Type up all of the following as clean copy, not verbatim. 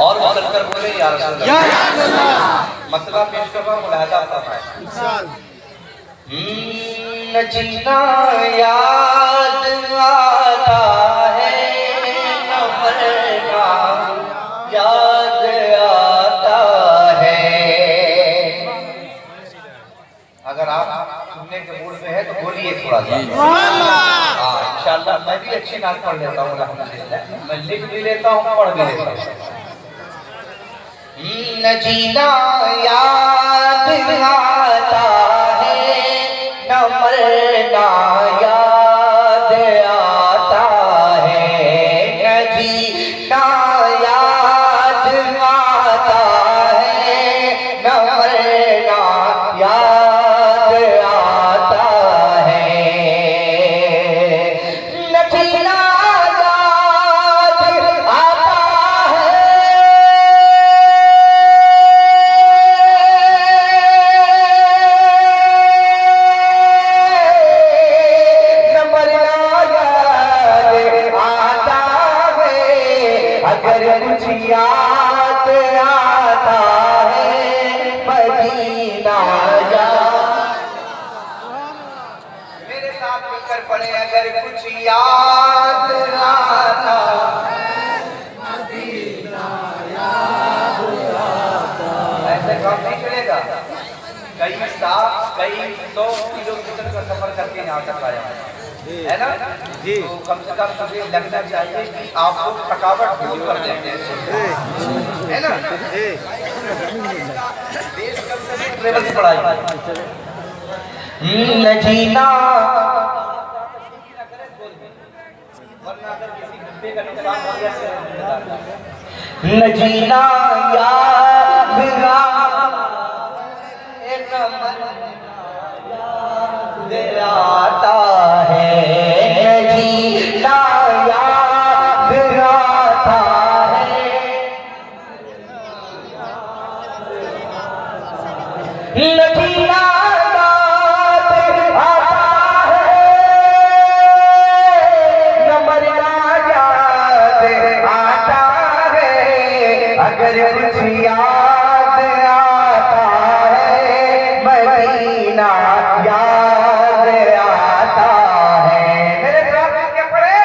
और बदल कर बोले या रसूल अल्लाह। मसला पेश कर रहा हूँ, मुलाहिजा फरमाएं। न जीना याद आता है, न मरना याद आता है। अगर आप सुनने के मूड में है तो बोलिए थोड़ा सा। हाँ इंशाअल्लाह मैं भी अच्छी नात पढ़ लेता हूँ, अल्हम्दुलिल्लाह। मैं लिख भी लेता हूँ, पढ़ भी लेता हूँ। न जीना याद आता है, न मरना याद आता है। न जीना याद आता है, न मरना याद आता है। न जीना कुछ याद आता है मदीना मेरे साथ मिलकर पढ़े। अगर कुछ याद आता मदीना याद आता। ऐसे काम नहीं चलेगा। कई 100 किलोमीटर का सफर करके यहाँ तक आया है ना जी। तो कम से कम मुझे लगना चाहिए कि आपको थकावट दूर कर देंगे, है ना। देश कब ट्रेवल की पढ़ाई न जीना, न जीना याद आता है। जीना याद आता है, जीना याद आता है, न मरना याद आता है। अगर कुछ याद आता है मदीना याद आता है। मेरे साथ क्या पढ़े?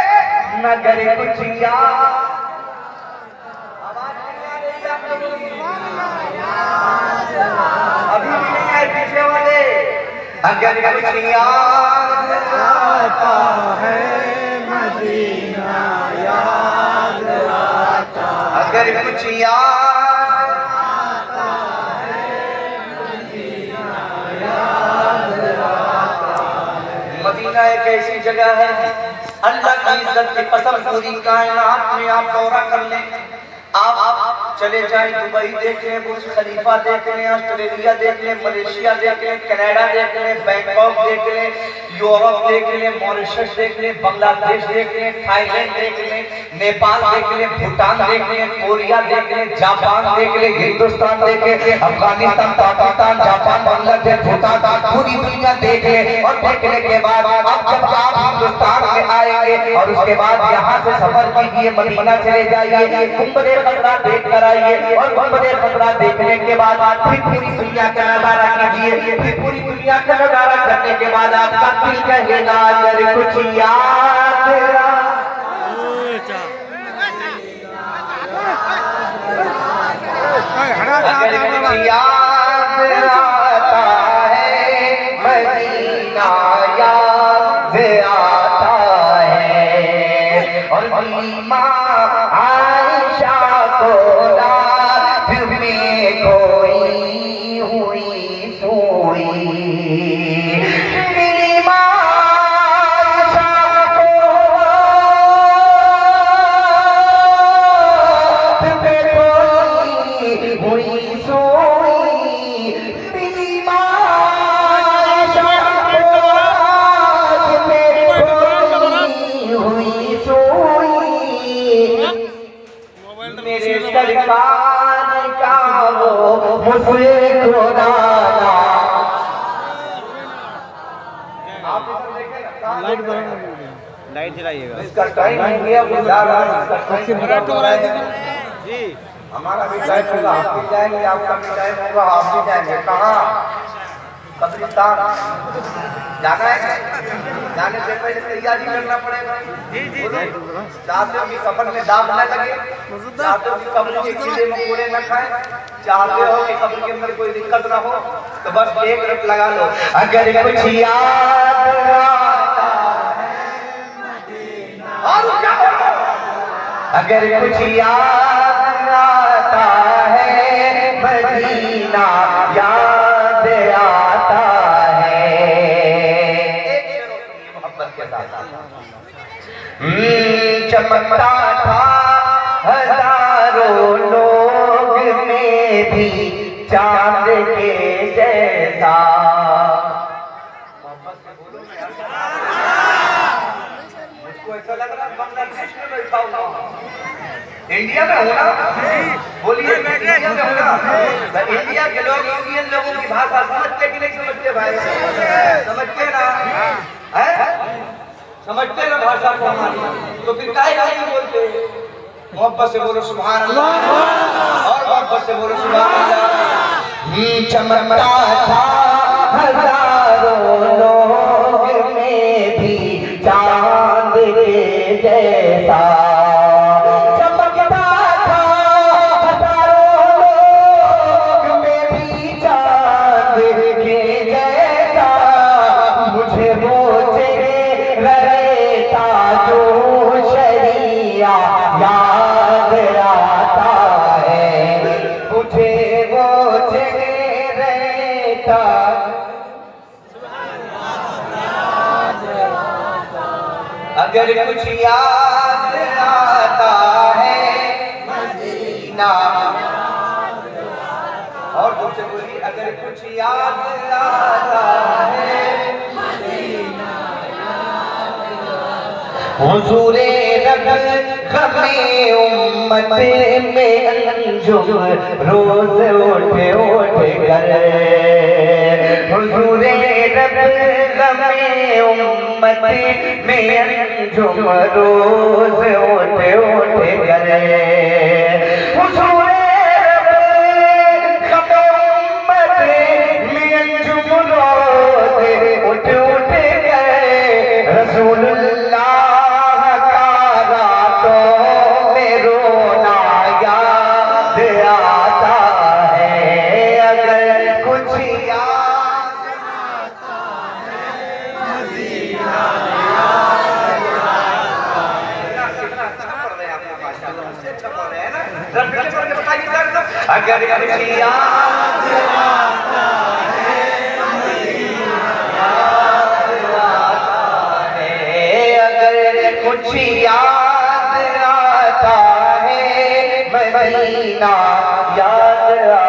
नगर कुछ याद, आवाज नहीं आ रही आप लोगों की, अभी भी नहीं आई पीछे वाले। अगर कुछ याद आता है मदीना याद आता। अगर कुछ याद आता है मदीना याद आता। मदीना एक ऐसी जगह है, अल्लाह की इज्जत की कसम पूरी कायनात में आप दौरा कर लें, आप चले जाएं, दुबई देख लें, बुर्ज खलीफा देख लें, ऑस्ट्रेलिया देख लें, मलेशिया देख लें, कनाडा देख लें, बैंकॉक देख लें, यूरोप देख लें, मॉरिशस देख लें, बांग्लादेश देख लें, थाईलैंड देख लें, नेपाल देख लें, भूटान देख लें, कोरिया देख लें, जापान देख लें, हिंदुस्तान देख लें, अफगानिस्तान, पाकिस्तान, जापान, बांग्लादेश, भूटान, पूरी दुनिया देख लें। और देखने के बाद अब जब आप हिंदुस्तान में आएंगे और उसके बाद यहाँ से सफर कीजिए, मदीना चले जाइए, गुंबदे खतरा देख कर आइए। और गुंबदे खतरा देखने के बाद फिर पूरी दुनिया का नजारा कीजिए। फिर पूरी दुनिया का नजारा करने के बाद आपका दिल कहेगा अगर कुछ याद आता है मदीना याद आता है। और माँ आयशा को रात में कोई हुई सोई, मेरी माँ आयशा को रात में कोई हुई सोई, मेरी माँ आयशा को रात में कोई हुई सोई। मेरे सरकार का वो मुझे खुदाना। लाइट जलाइएगा। इसका टाइम हो गया, वो जा रहा है। हमारा भी टाइम होगा, आप भी जाएंगे, आपका भी टाइम होगा, आप भी जाएंगे। कहाँ? कब्रिस्तान जाना है। जाने से पहले तैयारी करना पड़ेगा। चाहते हो कि कफन में दाग न लगे, चाहते हो कि कब्र के कीड़े मकोड़े न खाए, चाहते हो कि कब्र के अंदर कोई दिक्कत ना हो, तो बस एक रट लगा लो, अगर कुछ याद आता है और क्या बोलो? अगर कुछ याद आता है मदीना याद आता है। एक शेर मोहब्बत के साथ चमकता था हजारों लोग में भी चांद के जैसा। मुझको ऐसा लग रहा है बांग्लादेश में बैठा हुआ, इंडिया में होना। बोलिए इंडिया में होना। इंडिया के लोग इंडियन लोगों की भाषा समझते कि नहीं समझते भाई? समझते ना? है समझते ना भाषा को हमारी? तो फिर काहे नहीं बोलते? मोहब्बत से बोलो सुभान अल्लाह, और मोहब्बत से बोलो सुभान अल्लाह। चमकता था हजारों लोग में भी चांद के जैसा। चमकता था हजारों लोग में भी चांद के जैसा। मुझे वो रहता जो शरिया याद आता है, मुझे वो रहता। अगर कुछ याद आता है मदीना, और मुझसे बोली अगर कुछ याद आता है हुजूरे रब ग़मे उम्मत में अंजुम रोज उठ उठ कर। हुजूरे रब ग़मे उम्मत में अंजुम रोज उठ उठ कर। हुजूरे रब ग़मे उम्मत में अंजुम रोज उठ उठ कर। रसूलुल्लाह अगर कुछ याद आता है अगर कुछ याद आता है मदीना याद